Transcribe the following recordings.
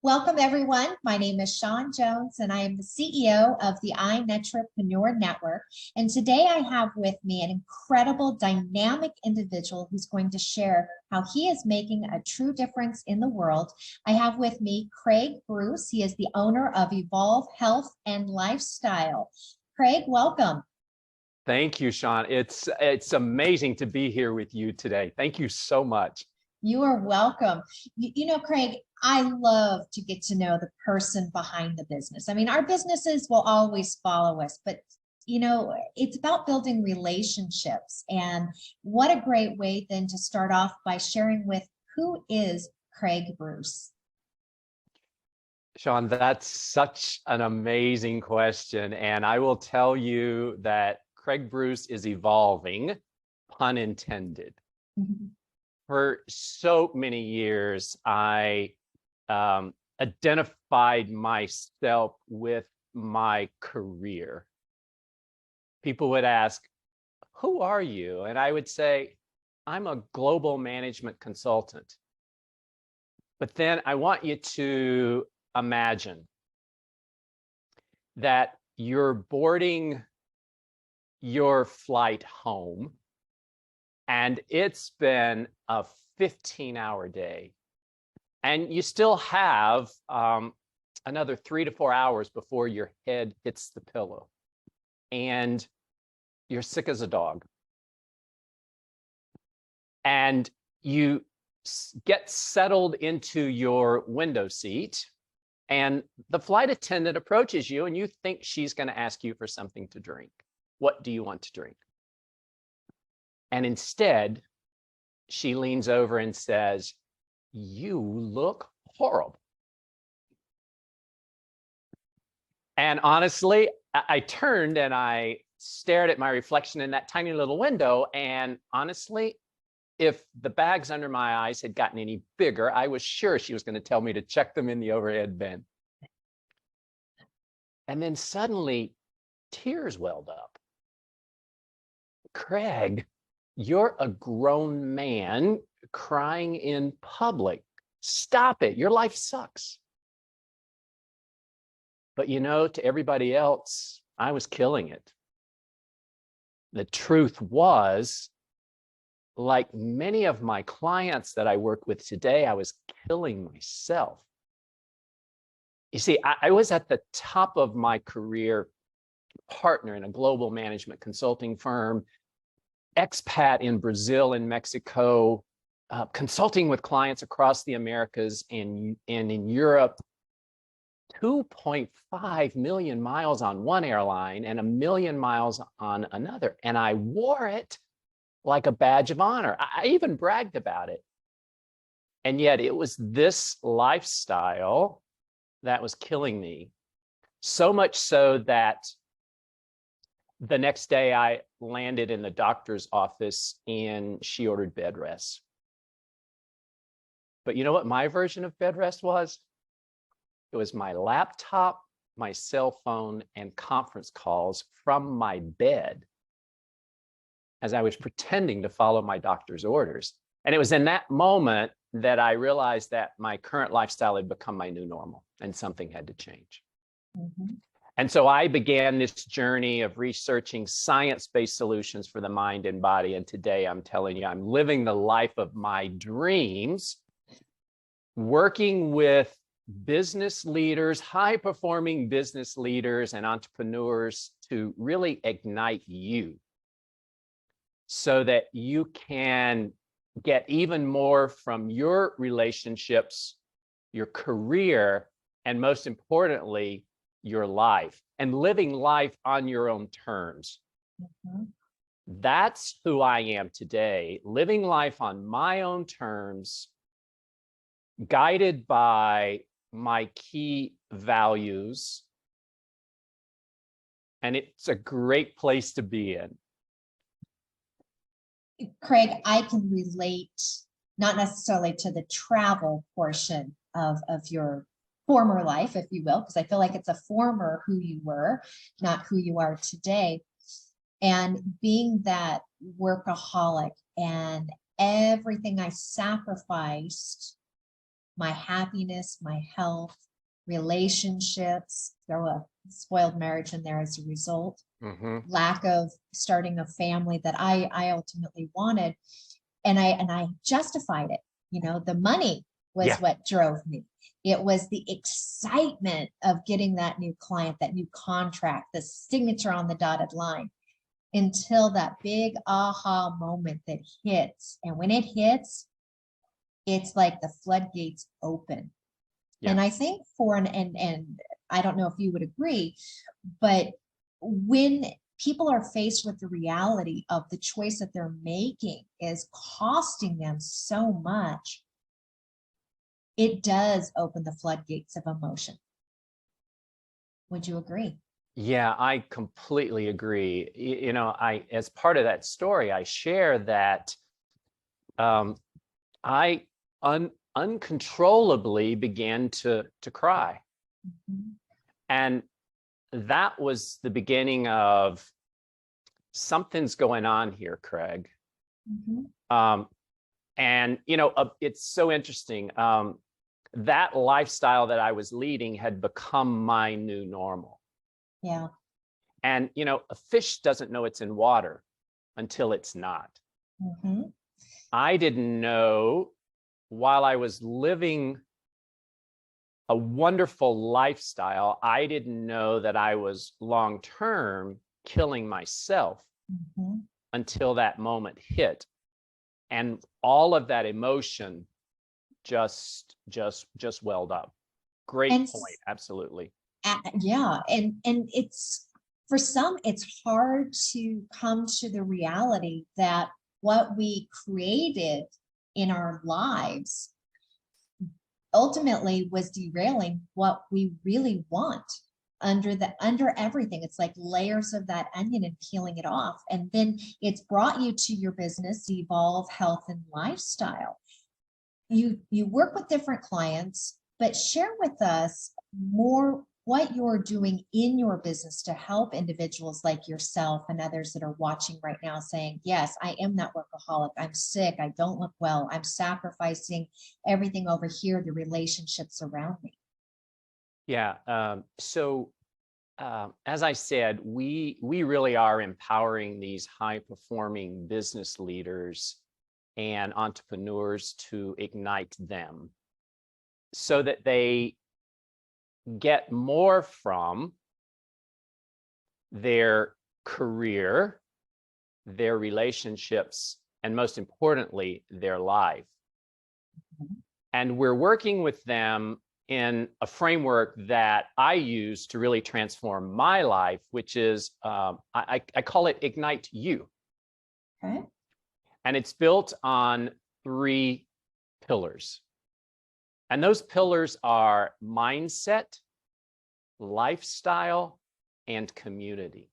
Welcome, everyone. My name is Shawn Jones, and I am the CEO of the iNetrepreneur Network. And today I have with me an incredible, dynamic individual who's going to share how he is making a true difference in the world. I have with me Craig Bruce. He is the owner of Evolve Health and Lifestyle. Craig, welcome. Thank you, Shawn. It's amazing to be here with you today. Thank you so much. You are welcome. Craig, I love to get to know the person behind the business. I mean, our businesses will always follow us, but it's about building relationships. And what a great way then to start off by sharing with who is Craig Bruce. Shawn, that's such an amazing question. And I will tell you that Craig Bruce is evolving, pun intended. Mm-hmm. For so many years, I identified myself with my career. People would ask, who are you? And I would say, I'm a global management consultant. But then I want you to imagine that you're boarding your flight home, and it's been a 15-hour day, and you still have another 3 to 4 hours before your head hits the pillow, and you're sick as a dog, and you get settled into your window seat, and the flight attendant approaches you, and you think she's going to ask you for something to drink. What do you want to drink? And instead, she leans over and says, "You look horrible." And honestly, I turned and I stared at my reflection in that tiny little window. And honestly, if the bags under my eyes had gotten any bigger, I was sure she was going to tell me to check them in the overhead bin. And then suddenly, tears welled up. "Craig, you're a grown man crying in public. Stop it. Your life sucks." But to everybody else, I was killing it. The truth was, like many of my clients that I work with today, I was killing myself. You see, I was at the top of my career, partner in a global management consulting firm, expat in Brazil and Mexico, consulting with clients across the Americas and in Europe, 2.5 million miles on one airline and 1 million miles on another. And I wore it like a badge of honor. I even bragged about it. And yet it was this lifestyle that was killing me. So much so that the next day I landed in the doctor's office and she ordered bed rest. But you know what my version of bed rest was? It was my laptop, my cell phone, and conference calls from my bed as I was pretending to follow my doctor's orders. And it was in that moment that I realized that my current lifestyle had become my new normal and something had to change. Mm-hmm. And so I began this journey of researching science-based solutions for the mind and body. And today I'm telling you, I'm living the life of my dreams, working with business leaders, high-performing business leaders and entrepreneurs to really ignite you so that you can get even more from your relationships, your career, and most importantly, your life, and living life on your own terms. Mm-hmm. That's who I am today, living life on my own terms, guided by my key values. And it's a great place to be in. Craig, I can relate, not necessarily to the travel portion of your former life, if you will, because I feel like it's a former who you were, not who you are today. And being that workaholic and everything I sacrificed my happiness, my health, relationships, throw a spoiled marriage in there as a result, lack of starting a family that I ultimately wanted. And I justified it. You know, the money was Yeah. what drove me. It was the excitement of getting that new client, that new contract, the signature on the dotted line, until that big aha moment that hits. And when it hits, it's like the floodgates open. Yeah. And I think for and I don't know if you would agree, but when people are faced with the reality of the choice that they're making is costing them so much, it does open the floodgates of emotion. Would you agree? Yeah, I completely agree. You know, as part of that story, I share that I uncontrollably began to cry. And that was the beginning of something's going on here, Craig. And, you know, it's so interesting. That lifestyle that I was leading had become my new normal. Yeah. And, you know, a fish doesn't know it's in water until it's not. I didn't know, while I was living a wonderful lifestyle, I didn't know that I was long-term killing myself until that moment hit. And all of that emotion just welled up. Great point. Absolutely. Yeah. And it's, for some, it's hard to come to the reality that what we created in our lives ultimately was derailing what we really want under everything. It's like layers of that onion and peeling it off. And then it's brought you to your business, Evolve Health and Lifestyle. You work with different clients, but share with us more what you're doing in your business to help individuals like yourself and others that are watching right now saying, yes, I am that workaholic. I'm sick. I don't look well. I'm sacrificing everything over here, the relationships around me. Yeah. As I said, we really are empowering these high-performing business leaders and entrepreneurs to ignite them so that they get more from their career, their relationships, and most importantly, their life. And we're working with them in a framework that I use to really transform my life, which is, I call it Ignite You. Okay. And it's built on 3 pillars. And those pillars are mindset, lifestyle, and community.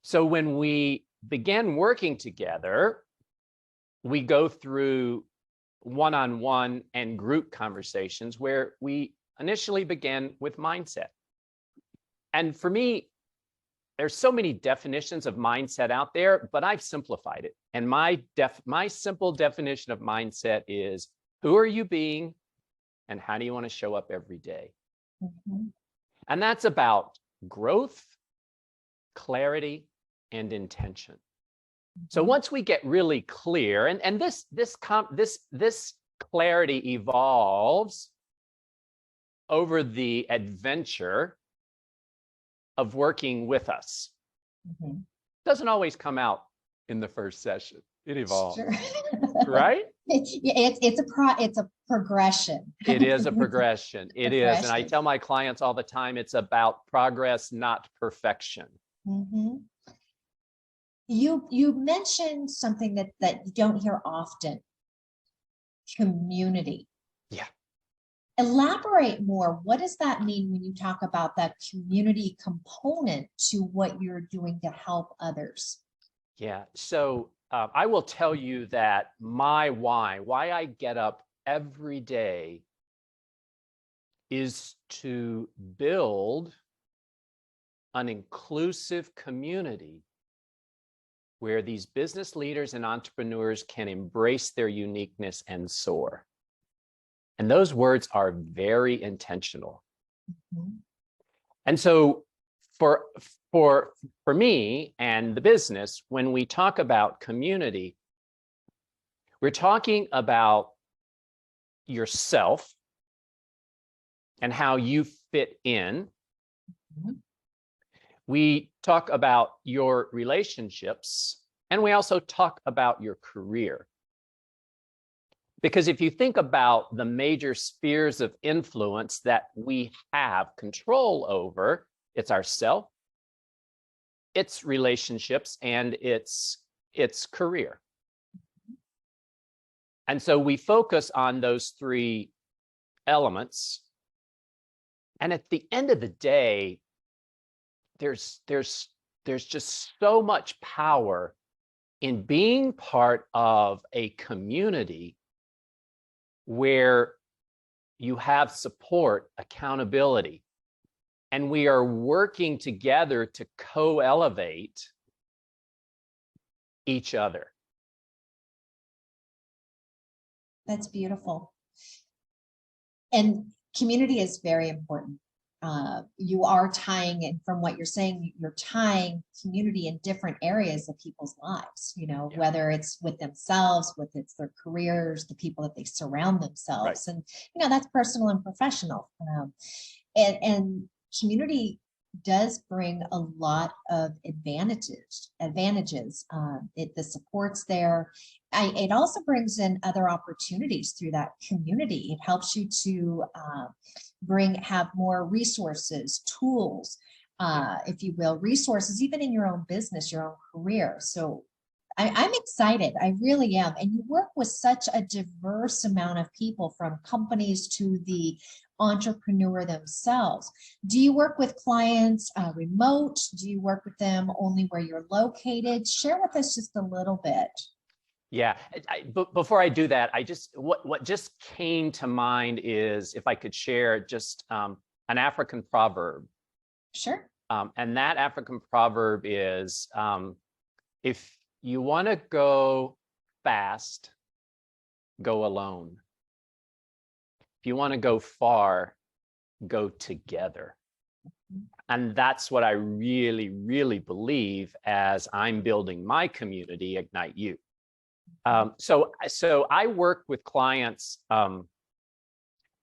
So when we began working together, we go through one-on-one and group conversations where we initially began with mindset. And for me, there's so many definitions of mindset out there, but I've simplified it. And my simple definition of mindset is, who are you being and how do you want to show up every day? And that's about growth, clarity, and intention. So once we get really clear, and this clarity evolves over the adventure of working with us. Doesn't always come out in the first session. It evolves. Sure. Right? It's a progression. It is a progression. It is. And I tell my clients all the time, it's about progress, not perfection. You mentioned something that you don't hear often, community. Yeah. Elaborate more. What does that mean when you talk about that community component to what you're doing to help others? Yeah. So I will tell you that my why I get up every day is to build an inclusive community where these business leaders and entrepreneurs can embrace their uniqueness and soar. And those words are very intentional. Mhm. And so for me and the business, when we talk about community, we're talking about yourself and how you fit in. Mhm. We talk about your relationships, and we also talk about your career. Because if you think about the major spheres of influence that we have control over, it's ourself, its relationships, and its career. And so we focus on those three elements. And at the end of the day, there's just so much power in being part of a community where you have support, accountability, and we are working together to co-elevate each other. That's beautiful. And community is very important. You are tying, and from what you're saying, you're tying community in different areas of people's lives, yeah. Whether it's with themselves, with it's their careers, the people that they surround themselves. Right. And, that's personal and professional. And community does bring a lot of advantages. The support's there. It also brings in other opportunities through that community. It helps you to have more resources, tools, if you will, resources, even in your own business, your own career. So I'm excited. I really am. And you work with such a diverse amount of people, from companies to the entrepreneur themselves. Do you work with clients remote? Do you work with them only where you're located? Share with us just a little bit. Yeah, but before I do that, what just came to mind is, if I could share just an African proverb. Sure. And that African proverb is, if you want to go fast, go alone. If you want to go far, go together. And that's what I really, really believe as I'm building my community, Ignite You. So I work with clients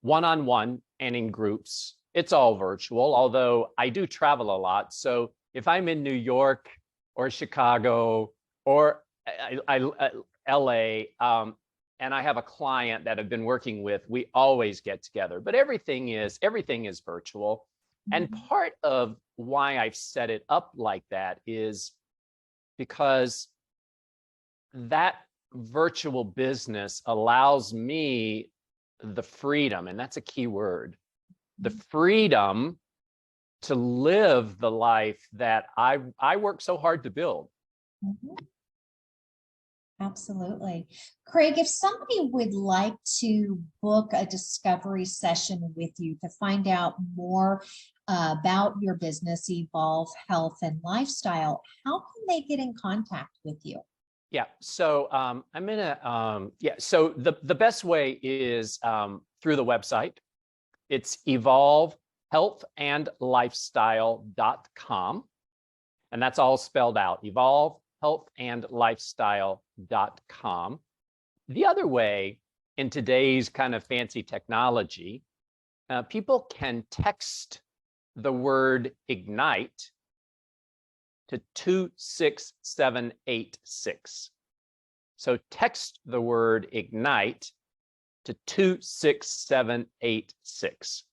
one-on-one and in groups. It's all virtual, although I do travel a lot. So if I'm in New York or Chicago or LA, and I have a client that I've been working with, we always get together. But everything is virtual. Mm-hmm. And part of why I've set it up like that is because that virtual business allows me the freedom, and that's a key word, the freedom to live the life that I work so hard to build. Mm-hmm. Absolutely. Craig, if somebody would like to book a discovery session with you to find out more about your business, Evolve Health and Lifestyle, how can they get in contact with you? Yeah, so so the best way is through the website. It's evolvehealthandlifestyle.com. And that's all spelled out, evolvehealthandlifestyle.com. The other way, in today's kind of fancy technology, people can text the word Ignite to 26786. So text the word Ignite to 26786.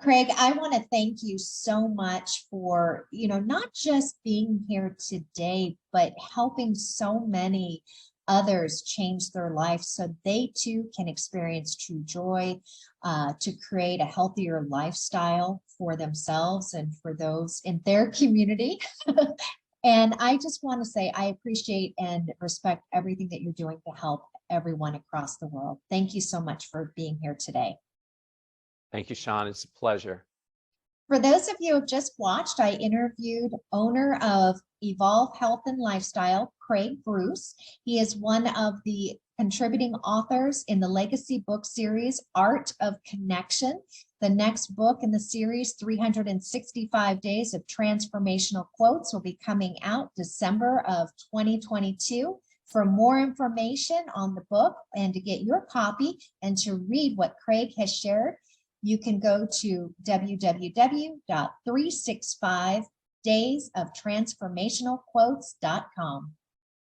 Craig, I want to thank you so much for, not just being here today, but helping so many others change their life so they too can experience true joy, to create a healthier lifestyle for themselves and for those in their community. And I just want to say I appreciate and respect everything that you're doing to help everyone across the world. Thank you so much for being here today. Thank you, Sean. It's a pleasure. For those of you who have just watched, I interviewed owner of Evolve Health and Lifestyle, Craig Bruce. He is one of the contributing authors in the legacy book series, Art of Connection. The next book in the series, 365 Days of Transformational Quotes, will be coming out December of 2022. For more information on the book and to get your copy and to read what Craig has shared, you can go to www.365daysoftransformationalquotes.com.